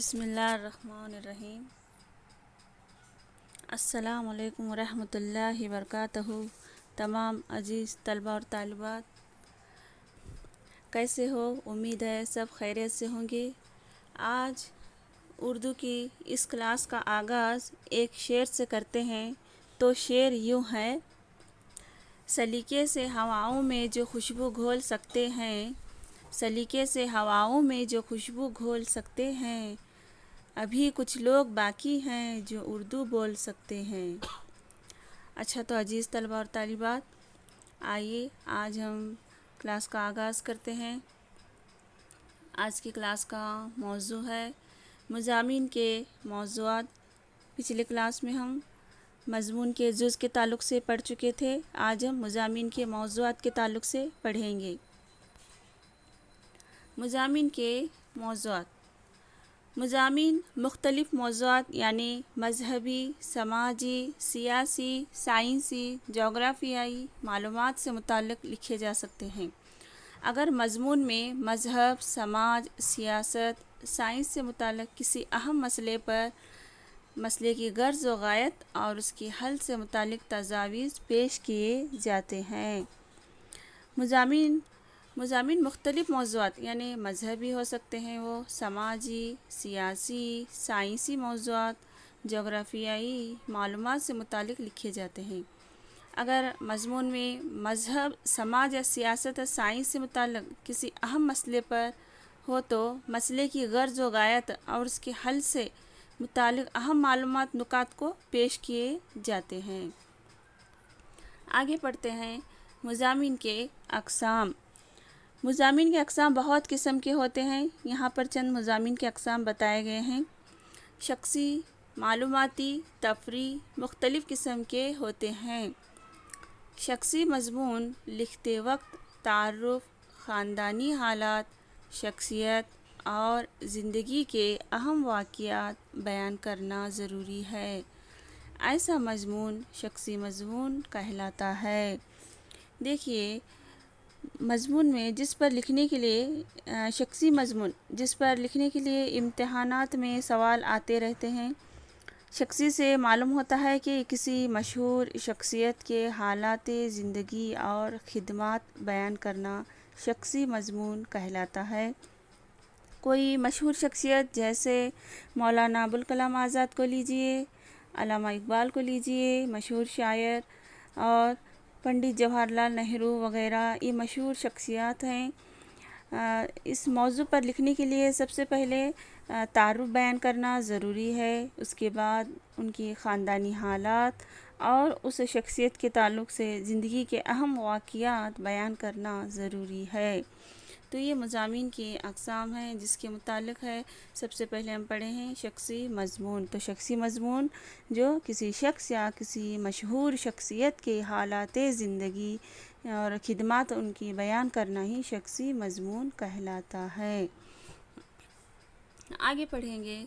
بسم اللہ الرحمن الرحیم۔ السلام علیکم ورحمۃ اللہ وبرکاتہ۔ تمام عزیز طلباء اور طالبات کیسے ہو؟ امید ہے سب خیریت سے ہوں گے۔ آج اردو کی اس کلاس کا آغاز ایک شعر سے کرتے ہیں۔ تو شعر یوں ہے: سلیقے سے ہواؤں میں جو خوشبو گھول سکتے ہیں، سلیقے سے ہواؤں میں جو خوشبو گھول سکتے ہیں، ابھی کچھ لوگ باقی ہیں جو اردو بول سکتے ہیں۔ اچھا، تو عزیز طلباء اور طالبات، آئیے آج ہم کلاس کا آغاز کرتے ہیں۔ آج کی کلاس کا موضوع ہے مضامین کے موضوعات۔ پچھلے کلاس میں ہم مضمون کے جز کے تعلق سے پڑھ چکے تھے، آج ہم مضامین کے موضوعات کے تعلق سے پڑھیں گے۔ مضامین کے موضوعات: مضامین مختلف موضوعات یعنی مذہبی، سماجی، سیاسی، سائنسی، جغرافیائی معلومات سے متعلق لکھے جا سکتے ہیں۔ اگر مضمون میں مذہب، سماج، سیاست، سائنس سے متعلق کسی اہم مسئلے کی غرض و غایت اور اس کے حل سے متعلق تجاویز پیش کیے جاتے ہیں۔ مضامین مختلف موضوعات یعنی مذہبی ہو سکتے ہیں، وہ سماجی، سیاسی، سائنسی موضوعات، جغرافیائی معلومات سے متعلق لکھے جاتے ہیں۔ اگر مضمون میں مذہب، سماج یا سیاست یا سائنس سے متعلق کسی اہم مسئلے پر ہو تو مسئلے کی غرض و غایت اور اس کے حل سے متعلق اہم معلومات، نکات کو پیش کیے جاتے ہیں۔ آگے پڑھتے ہیں مضامین کے اقسام۔ مضامین کے اقسام بہت قسم کے ہوتے ہیں۔ یہاں پر چند مضامین کے اقسام بتائے گئے ہیں۔ شخصی، معلوماتی، تفریحی مختلف قسم کے ہوتے ہیں۔ شخصی مضمون لکھتے وقت تعارف، خاندانی حالات، شخصیت اور زندگی کے اہم واقعات بیان کرنا ضروری ہے۔ ایسا مضمون شخصی مضمون کہلاتا ہے۔ دیکھیے، مضمون میں جس پر لکھنے کے لیے شخصی مضمون جس پر لکھنے کے لیے امتحانات میں سوال آتے رہتے ہیں۔ شخصی سے معلوم ہوتا ہے کہ کسی مشہور شخصیت کے حالات زندگی اور خدمات بیان کرنا شخصی مضمون کہلاتا ہے۔ کوئی مشہور شخصیت جیسے مولانا ابوالکلام آزاد کو لیجئے، علامہ اقبال کو لیجئے، مشہور شاعر اور پنڈت جواہر لال نہرو وغیرہ، یہ مشہور شخصیات ہیں۔ اس موضوع پر لکھنے کے لیے سب سے پہلے تعارف بیان کرنا ضروری ہے، اس کے بعد ان کی خاندانی حالات اور اس شخصیت کے تعلق سے زندگی کے اہم واقعات بیان کرنا ضروری ہے۔ تو یہ مضامین کے اقسام ہیں جس کے متعلق ہے۔ سب سے پہلے ہم پڑھے ہیں شخصی مضمون۔ تو شخصی مضمون جو کسی شخص یا کسی مشہور شخصیت کے حالات زندگی اور خدمات ان کی بیان کرنا ہی شخصی مضمون کہلاتا ہے۔ آگے پڑھیں گے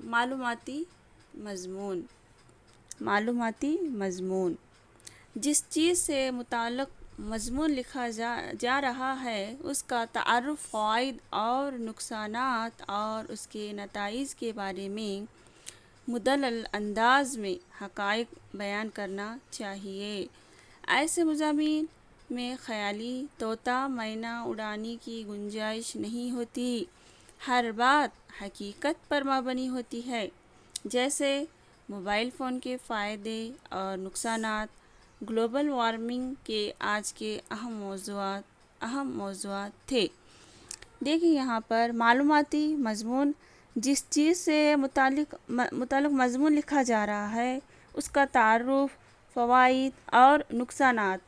معلوماتی مضمون۔ معلوماتی مضمون جس چیز سے متعلق مضمون لکھا جا رہا ہے اس کا تعارف، فوائد اور نقصانات اور اس کے نتائج کے بارے میں مدلل انداز میں حقائق بیان کرنا چاہیے۔ ایسے مضامین میں خیالی طوطا مینا اڑانے کی گنجائش نہیں ہوتی۔ ہر بات حقیقت پر مبنی ہوتی ہے، جیسے موبائل فون کے فائدے اور نقصانات، گلوبل وارمنگ کے آج کے اہم موضوعات تھے۔ دیکھیں یہاں پر معلوماتی مضمون جس چیز سے متعلق مضمون لکھا جا رہا ہے اس کا تعارف، فوائد اور نقصانات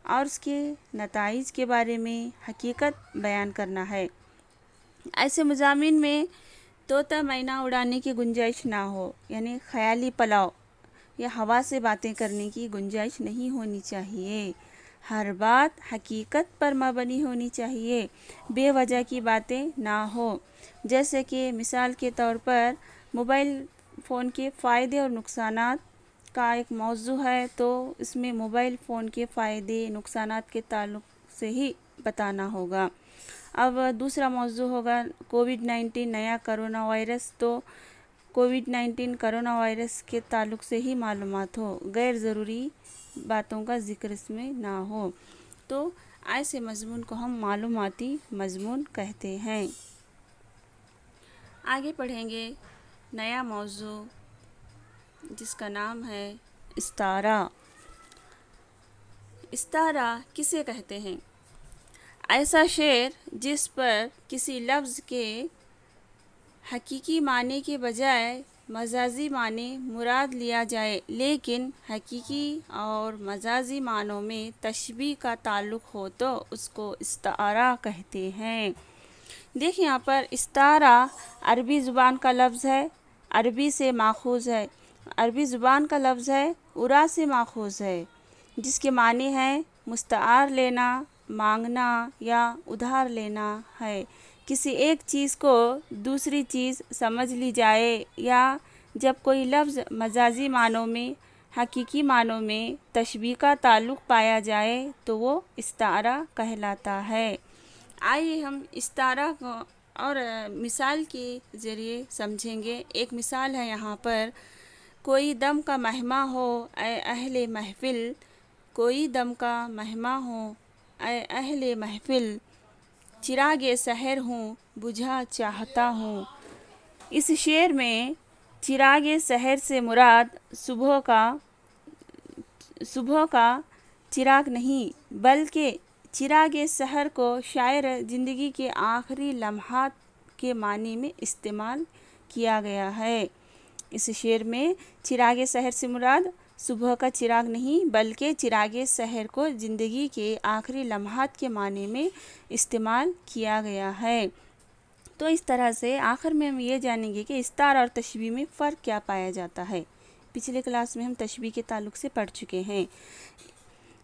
اور اس کے نتائج کے بارے میں حقیقت بیان کرنا ہے۔ ایسے مضامین میں طوطا مینا اڑانے کی گنجائش نہ ہو، یعنی خیالی پلاو یا ہوا سے باتیں کرنے کی گنجائش نہیں ہونی چاہیے۔ ہر بات حقیقت پر مبنی ہونی چاہیے، بے وجہ کی باتیں نہ ہو۔ جیسے کہ مثال کے طور پر موبائل فون کے فائدے اور نقصانات کا ایک موضوع ہے تو اس میں موبائل فون کے فائدے، نقصانات کے تعلق سے ہی بتانا ہوگا۔ اب دوسرا موضوع ہوگا کووڈ-19 نیا کرونا وائرس. تو کووڈ-19 کرونا وائرس کے تعلق سے ہی معلومات ہو، غیر ضروری باتوں کا ذکر اس میں نہ ہو. تو ایسے مضمون کو ہم معلوماتی مضمون کہتے ہیں. آگے پڑھیں گے نیا موضوع جس کا نام ہے استعارہ. استعارہ کسے کہتے ہیں؟ ایسا شعر جس پر کسی لفظ کے حقیقی معنی کے بجائے مجازی معنی مراد لیا جائے، لیکن حقیقی اور مجازی معنوں میں تشبیہ کا تعلق ہو تو اس کو استعارہ کہتے ہیں. دیکھیں یہاں پر استعارہ عربی زبان کا لفظ ہے، عربی سے ماخوذ ہے. عربی زبان کا لفظ ہے، عرا سے ماخوذ ہے، جس کے معنی ہیں مستعار لینا، مانگنا یا ادھار لینا ہے. کسی ایک چیز کو دوسری چیز سمجھ لی جائے یا جب کوئی لفظ مجازی معنوں میں حقیقی معنوں میں تشبیہ کا تعلق پایا جائے تو وہ استعارہ کہلاتا ہے. آئیے ہم استعارہ کو اور مثال کے ذریعے سمجھیں گے. ایک مثال ہے یہاں پر، کوئی دم کا مہماں ہو اے اہل محفل، کوئی دم کا مہماں ہو اے اہل محفل، چراغ سحر ہوں بجھا چاہتا ہوں. اس شعر میں چراغ سحر سے مراد صبح کا چراغ نہیں بلکہ چراغ سحر کو شاعر زندگی کے آخری لمحات کے معنی میں استعمال کیا گیا ہے. اس شعر میں چراغ سحر سے مراد صبح کا چراغ نہیں بلکہ چراغ سحر کو زندگی کے آخری لمحات کے معنی میں استعمال کیا گیا ہے. تو اس طرح سے آخر میں ہم یہ جانیں گے کہ استعارہ اور تشبیہ میں فرق کیا پایا جاتا ہے. پچھلے کلاس میں ہم تشبیہ کے تعلق سے پڑھ چکے ہیں.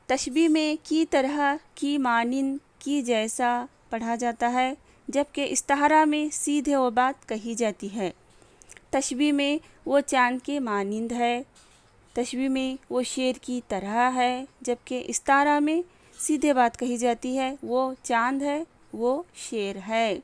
تشبیہ میں کی طرح، کی مانند، کی جیسا پڑھا جاتا ہے، جبکہ استعارہ میں سیدھے وہ بات کہی جاتی ہے. تشبیہ میں وہ چاند کے مانند ہے، تشبیہ میں وہ شیر کی طرح ہے، جبکہ استعارہ میں سیدھے بات کہی جاتی ہے، وہ چاند ہے، وہ شیر ہے.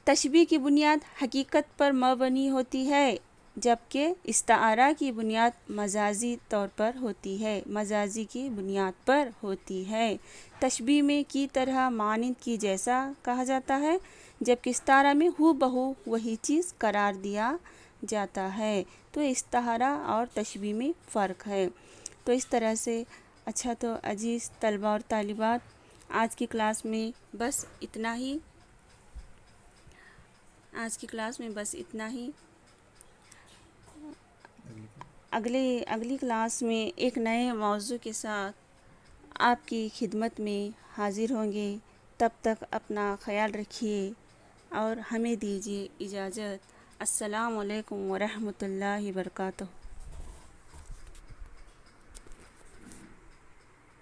تشبیہ کی بنیاد حقیقت پر مبنی ہوتی ہے، جبکہ استعارہ کی بنیاد مجازی طور پر ہوتی ہے، مجازی کی بنیاد پر ہوتی ہے. تشبیہ میں کی طرح، مانند، کی جیسا کہا جاتا ہے، جبکہ استعارہ میں ہو بہو وہی چیز قرار دیا جاتا ہے. تو استعارہ اور تشبیہ میں فرق ہے. تو اس طرح سے اچھا، تو عزیز طلبہ اور طالبات، آج کی کلاس میں بس اتنا ہی. اگلی کلاس میں ایک نئے موضوع کے ساتھ آپ کی خدمت میں حاضر ہوں گے. تب تک اپنا خیال رکھیے اور ہمیں دیجیے اجازت. السلام علیکم ورحمۃ اللہ وبرکاتہ.